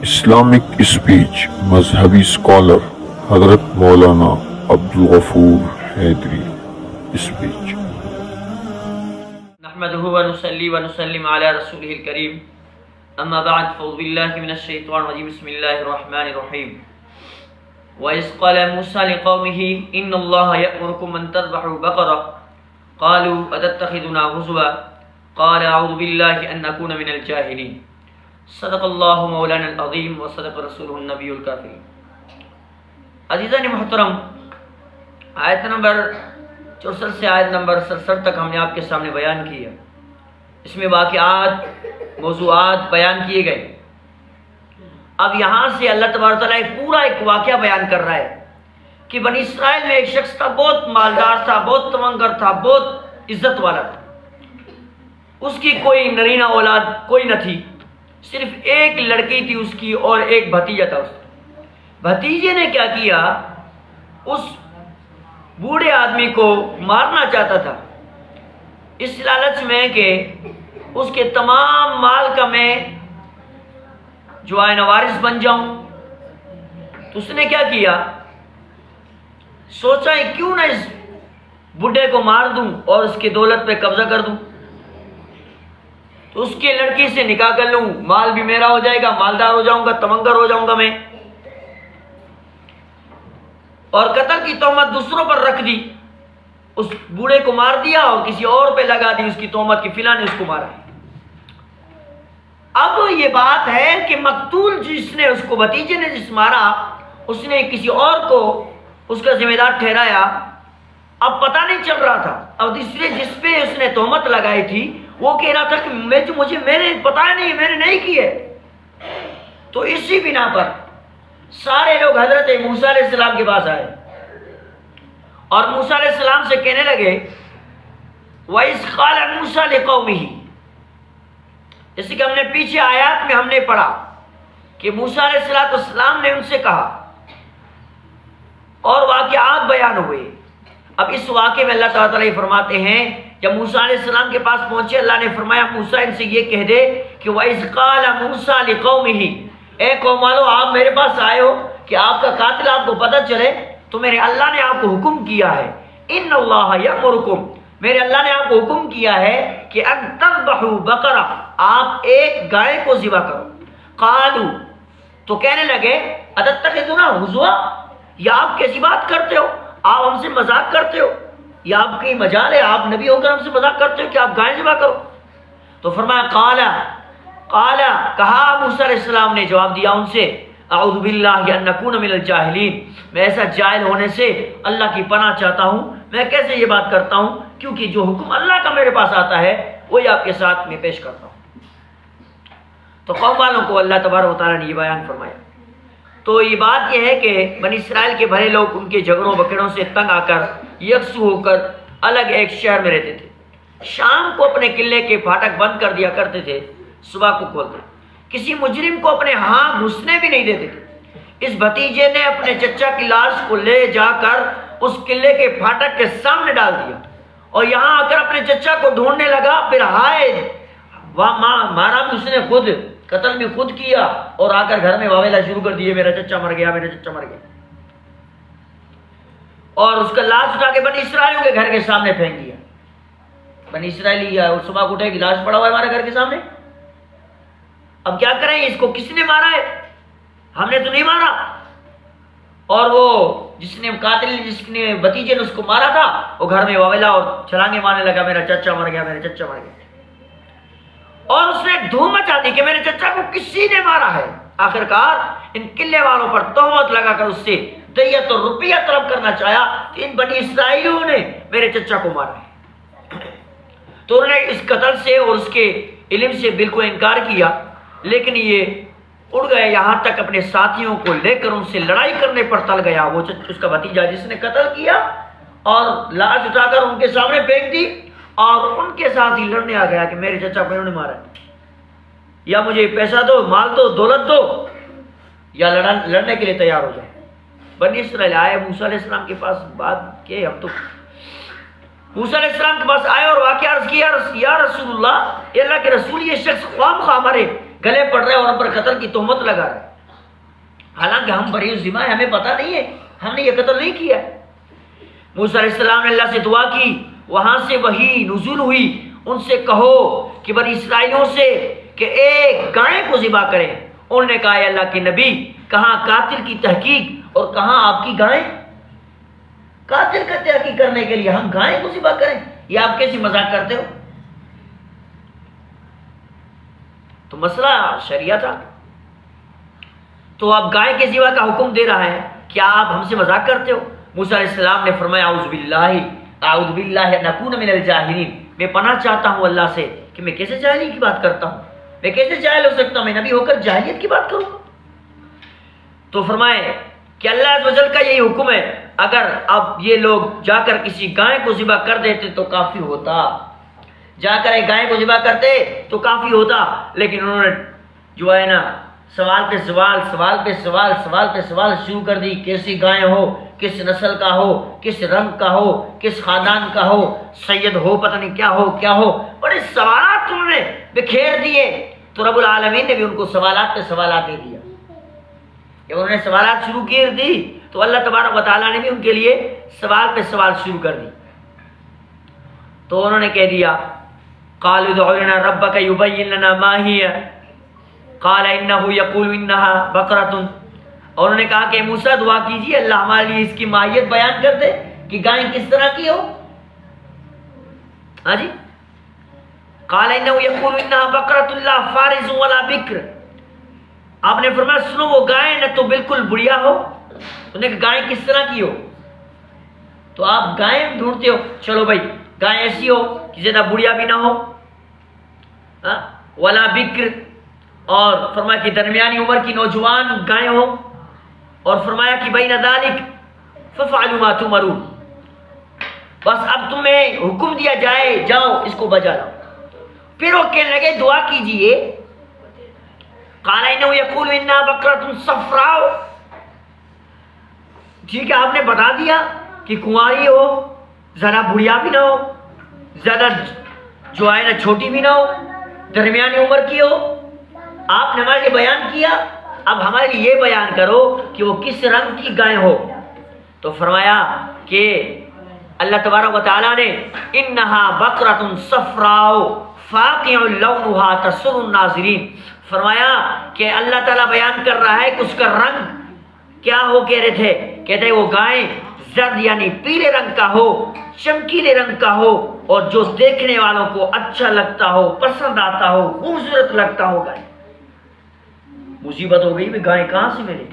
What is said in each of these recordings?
Islamic speech मजहबी scholar हजरत मौलाना Abdul Ghafoor Hydari speech. नहमदुहु व नुसल्ली व नुसल्लिम अला रसूलिहिल करीम, अम्मा बअद, फ़अऊज़ु बिल्लाहि मिनश शैतानिर रजीम, बिस्मिल्लाहिर रहमानिर रहीम। व इज़ क़ाला मूसा लिक़ौमिही इन्नल्लाहा यअमुरुकुम अन तज़बहू बक़रा क़ालू अतत्तख़िज़ुना हुज़वा क़ाल अऊज़ु बिल्लाहि अन अकून मिनल जाहिलीन। सदक़ल्लाहु मौलानल अज़ीम व सदक़ रसूलुहुन नबियुल काफ़िरीन। अज़ीज़ान मुहतरम, आयत नंबर 64 से आयत नंबर 67 तक हमने आपके सामने बयान किया। इसमें वाक़िआत मौज़ूआत बयान किए गए। अब यहाँ से अल्लाह तबारक व तआला एक वाक़या बयान कर रहा है कि बनी इस्राइल में एक शख्स था, बहुत मालदार था, बहुत तमंगर था, बहुत इज्जत वाला था। उसकी कोई नरीना औलाद कोई न थी, सिर्फ एक लड़की थी उसकी और एक भतीजा था उसका। भतीजे ने क्या किया, उस बूढ़े आदमी को मारना चाहता था इस लालच में कि उसके तमाम माल का मैं जो है नवारिस बन जाऊं। तो उसने क्या किया, सोचा है क्यों ना इस बूढ़े को मार दूं और उसकी दौलत पे कब्जा कर दूं, तो उसकी लड़की से निकाह कर लूं, माल भी मेरा हो जाएगा, मालदार हो जाऊंगा, तमंगर हो जाऊंगा मैं। और कत्ल की तोहमत दूसरों पर रख दी, उस बूढ़े को मार दिया और किसी और पे लगा दी उसकी तोहमत की फिला ने उसको मारा। अब ये बात है कि मकतूल जिसने उसको भतीजे ने जिस मारा उसने किसी और को उसका जिम्मेदार ठहराया। अब पता नहीं चल रहा था, अब दूसरे जिस पे उसने तोहमत लगाई थी वो कह रहा था कि मैंने पता नहीं, मैंने नहीं की है। तो इसी बिना पर सारे लोग हजरत मूसा अलैहिस्सलाम के पास आए और मूसा अलैहिस्सलाम से कहने लगे, वइज़ क़ाला मूसा लिक़ौमिही, जैसे कि हमने पीछे आयत में हमने पढ़ा कि मूसा अलैहिस्सलाम ने उनसे कहा और वाक़िआत बयान हुए। अब इस वाक़े में अल्लाह ताला फरमाते हैं, जब मूसा अलैहिस्सलाम के पास पहुंचे अल्लाह ने फरमाया मूसा इनसे ये कह दे कि वइज़ क़ाला मूसा लिक़ौमिही, ए कौम वालों आप मेरे पास आए हो कि आपका कातिल आपको पता चले, तो मेरे अल्लाह ने आपको हुक्म किया है, इन्नल्लाहा यअमुरुकुम, मेरे अल्लाह ने आपको हुक्म किया है कि अन तज़बहू बकरा, आप एक गाय को ज़िबा करो। क़ालू, तो कहने लगे अतत्तख़िज़ुना हुज़वा, या आप कैसी बात करते हो, आप हमसे मजाक करते हो, या आपकी मजाल है, आप नबी होकर हमसे मजाक करते हो कि आप गाय ज़िबा करो। तो फरमाया काला कहा मूसा अलैहिस्सलाम ने जवाब दिया उनसे, अऊज़ु बिल्लाहि अन अकून मिनल जाहिलीन, मैं ऐसा जाहिल होने से अल्लाह की पनाह चाहता हूँ। मैं कैसे ये बात करता हूँ, क्योंकि जो हुक्म अल्लाह का मेरे पास आता है वही आपके साथ में पेश करता हूँ। तो कौम वालों को अल्लाह तबारक व तआला ने ये बयान फरमाया। तो ये बात यह है कि बनी इस्राइल के भले लोग उनके झगड़ों बखेड़ों से तंग आकर यकसू होकर अलग एक शहर में रहते थे। शाम को अपने किले के फाटक बंद कर दिया करते थे, सुबह को खोलते, किसी मुजरिम को अपने यहाँ घुसने भी नहीं देते थे। इस भतीजे ने अपने चचा की लाश को ले जाकर उस किले के फाटक के सामने डाल दिया और यहाँ आकर अपने चचा को ढूंढने लगा। फिर हाय वह मारा भी उसने खुद, कत्ल भी खुद किया और आकर घर में वावेला शुरू कर दिए, मेरा चचा मर गया, मेरा चचा मर गया। और उसका लाश उठा के बनी इस्राइलियों के घर के सामने फेंक दिया। बनी इस्राइली सुबह उठेगी लाश पड़ा हुआ है हमारे घर के सामने, अब क्या करें, इसको किसने मारा है, हमने तो नहीं मारा। और वो जिसने कातिल जिसने भतीजे ने उसको मारा था वो घर में वावेला और छलांगे मारने लगा, मेरा चचा मर गया, मेरा चचा मर गया। और उसने धूम मचा दी कि मेरे चचा को किसी ने मारा है। आखिरकार इन किले वालों पर तोहमत लगाकर उससे दय्यत और रुपया तलब करना चाहा कि इन बनी इस्राइलियों ने मेरे चचा को मारा है। तो उन्होंने इस कत्ल से और उसके इल्म से बिल्कुल इनकार किया, लेकिन ये उड़ गए यहाँ तक अपने साथियों को लेकर उनसे लड़ाई करने पर टल गया। वो उसका भतीजा जिसने कत्ल किया और लाश उठाकर उनके सामने फेंक दी और उनके साथ ही लड़ने आ गया कि मेरे चचा को इन्होंने मारा, या मुझे पैसा दो, माल दो, दौलत दो, या लड़ने के लिए तैयार हो जाए। बनी इस्राइल आए मूसा अलैहिस्सलाम के पास, बात के हम तो मूसा अलैहिस्सलाम के पास आए और वाक़या अर्ज़ किया, या रसूलुल्लाह, अल्लाह के रसूल, ये शख्स ख्वाम खा हमारे गले पड़ रहे और हम पर कत्ल की तोहमत लगा रहे। हालांकि हम बरी जिम्मा है, हमें पता नहीं है, हमने ये कत्ल नहीं किया। मूसा अलैहिस्सलाम ने अल्लाह से दुआ की, वहां से वही नुज़ूल हुई, उनसे कहो कि बनी इसराइलियों से कि एक गाय को ज़िबा करें। उन्होंने कहा अल्लाह के नबी, कहाँ कातिल की तहकीक और कहाँ आपकी गाय? कातिल का तहकीक करने के लिए हम गाय को ज़िबा करें, ये आप कैसी मजाक करते हो? तो मसला शरिया था। तो अब गाय के ज़िबा का हुक्म दे रहा है, क्या आप हमसे मजाक करते हो? मूसा अलैहिस्सलाम ने फरमाया आऊज़ु बिल्लाहि अन अकून मिनल जाहिलीन, मैं पनाह चाहता हूँ अल्लाह से कि मैं कैसे जाहिली की बात करता हूँ, मैं कैसे जाहिल हो सकता हूँ, मैं नबी होकर जाहिलियत की बात करूँगा। तो फरमाए कि अल्लाह अज़्ज़ वजल का यही हुक्म है, अगर अब ये लोग जाकर किसी गाय को ज़िबा कर देते तो काफ़ी होता, जाकर एक गाय को ज़िबा करते तो काफ़ी होता। लेकिन उन्होंने जो है ना सवाल पे सवाल, सवाल पे सवाल, सवाल पे सवाल शुरू कर दी। कैसी गाय हो, किस नस्ल का हो, किस रंग का हो, किस खानदान का हो, सैयद हो, पता नहीं क्या हो क्या हो, बड़े सवालात उन्होंने बिखेर दिए। तो रब्बुल आलमीन ने भी उनको सवालात पे सवालात दे दिया। जब उन्होंने सवालात शुरू कर दी तो अल्लाह तबारक व तआला ने भी उनके लिए सवाल पे सवाल शुरू कर दी। तो उन्होंने कह दिया, क़ालू उदउ लना रब्बका युबय्यिन लना मा हिया क़ाल इन्नहु यक़ूलु इन्नहा बक़रतुन। और उन्होंने कहा कि मूसा दुआ कीजिए अल्लाह हमारे लिए इसकी माहियत बयान कर दे कि गाय किस तरह की हो। हाँ जी, क़ाल इन्नहु यक़ूलु इन्नहा बक़रतुन ला फ़ारिज़ुन वला बिक्र। आपने फरमाया सुनो वो गाय न तो बिल्कुल बुढ़िया हो, उन्होंने कहा गाय किस तरह की हो? तो आप गाय ढूंढते हो, चलो भाई गाय ऐसी हो कि ज्यादा बुढ़िया भी ना हो, वला बिक्र, और फरमाया कि दरमियानी उम्र की नौजवान गाय हो, और फरमाया कि बैन ज़ालिक फ़फ़अलू मा तुमरून, बस अब तुम्हें हुक्म दिया जाए जाओ इसको बजा लाओ। फिर वो कहने लगे दुआ कीजिए, क़ाल इन्नहु यक़ूलु इन्नहा बक़रतुन सफ़राउ। ठीक है, आपने बता दिया कि कुंवारी हो, ज़रा बुढ़िया भी ना हो, ज़्यादा जो है ना छोटी भी ना हो, दरमियानी उम्र की हो। आपने हमारे लिए बयान किया, अब हमारे लिए ये बयान करो कि वो किस रंग की गाय हो। तो फरमाया कि अल्लाह तबारक व तआला ने इन्नहा बक़रतुन सफ़राउ फ़ाक़िउन लौनुहा तसुर्रुन नाज़िरीन, फरमाया कि अल्लाह ताला बयान कर रहा है कि उसका रंग क्या हो। कह रहे थे, कहते वो गाय जर्द यानी पीले रंग का हो, चमकीले रंग का हो, और जो देखने वालों को अच्छा लगता हो, पसंद आता हो, खूबसूरत लगता हो गाय। मुसीबत हो गई, गाय कहां से मिली?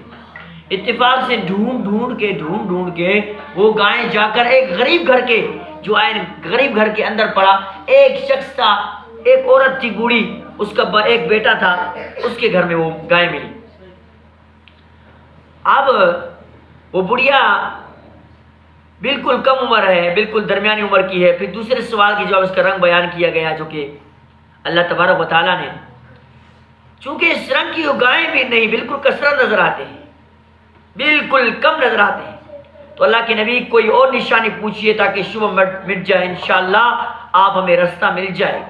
इत्तेफाक से ढूंढ ढूंढ के वो गाय जाकर एक गरीब घर के जो है गरीब घर के अंदर पड़ा। एक शख्स था, एक औरत थी बूढ़ी, उसका एक बेटा था, उसके घर में वो गाय मिली। अब वो बुढ़िया बिल्कुल कम उम्र है, बिल्कुल दरमियानी उम्र की है। फिर दूसरे सवाल की जवाब इसका रंग बयान किया गया, जो कि अल्लाह तबारक व तआला ने, चूंकि इस रंग की गाय भी नहीं, बिल्कुल कसरत नजर आते हैं, बिल्कुल कम नजर आते हैं। तो अल्लाह के नबी कोई और निशानी पूछिए ताकि शुभ मिट जाए, इंशाअल्लाह आप हमें रास्ता मिल जाएगा।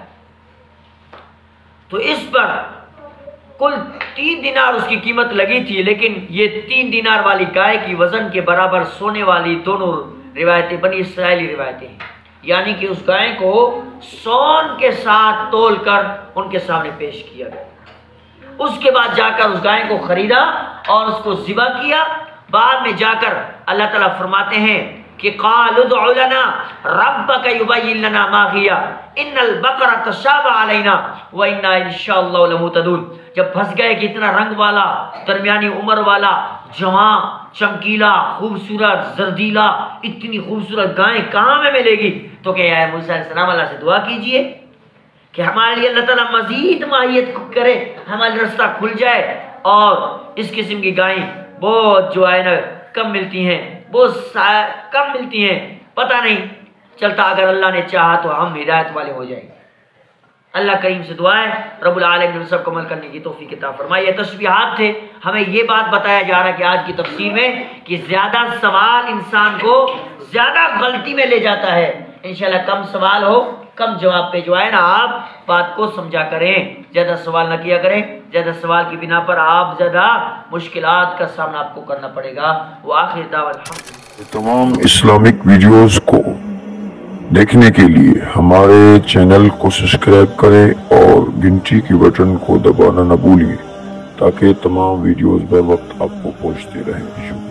तो इस पर कुल 3 दिनार उसकी कीमत लगी थी, लेकिन ये 3 दिनार वाली गाय की वजन के बराबर सोने वाली दोनों रिवायतें बनी इसराइली रिवायतें हैं। यानी कि उस गाय को सोन के साथ तोलकर उनके सामने पेश किया गया। उसके बाद जाकर उस गाय को खरीदा और उसको ज़िबा किया। बाद में जाकर अल्लाह ताला फरमाते हैं कि क़ाल उदउ लना रब्बका युबय्यिन लना मा हिया इन्नल बक़रा तशाबा अलैना व इन्ना इंशाअल्लाह लमुहतदून। जब फंस गए कि इतना रंग वाला, दरमियानी उम्र वाला, जवां, चमकीला, खूबसूरत, जर्दीला, इतनी खूबसूरत गाय कहाँ में मिलेगी? तो क्या है मूसा अलैहिस्सलाम अल्लाह से दुआ कीजिए कि हमारे लिए अल्लाह ताला मजीद माहियत करे, हमारा रास्ता खुल जाए। और इस किस्म की गाय बहुत जो है ना कम मिलती हैं, बहुत कम मिलती हैं, पता नहीं चलता। अगर अल्लाह ने चाहा तो हम हिदायत वाले हो जाएंगे। अल्लाह करीम से दुआ है रब्बुल आलमीन सबको अमल करने की तौफीक अता फरमाए। ये तशबीहात थे, हमें ये बात बताया जा रहा है कि आज की तफसीर में कि ज्यादा सवाल इंसान को ज्यादा गलती में ले जाता है। इंशाल्लाह कम सवाल हो, कम जवाब पे जो है ना आप बात को समझा करें, ज्यादा सवाल ना किया करें। ज़्यादा सवाल की बिना पर आप ज़्यादा मुश्किलात का सामना आपको करना पड़ेगा। वो आखिर दावत तमाम इस्लामिक वीडियोस को देखने के लिए हमारे चैनल को सब्सक्राइब करें और घंटी की बटन को दबाना न भूलिए ताकि तमाम वीडियोस बर वक्त आपको पहुंचते रहें।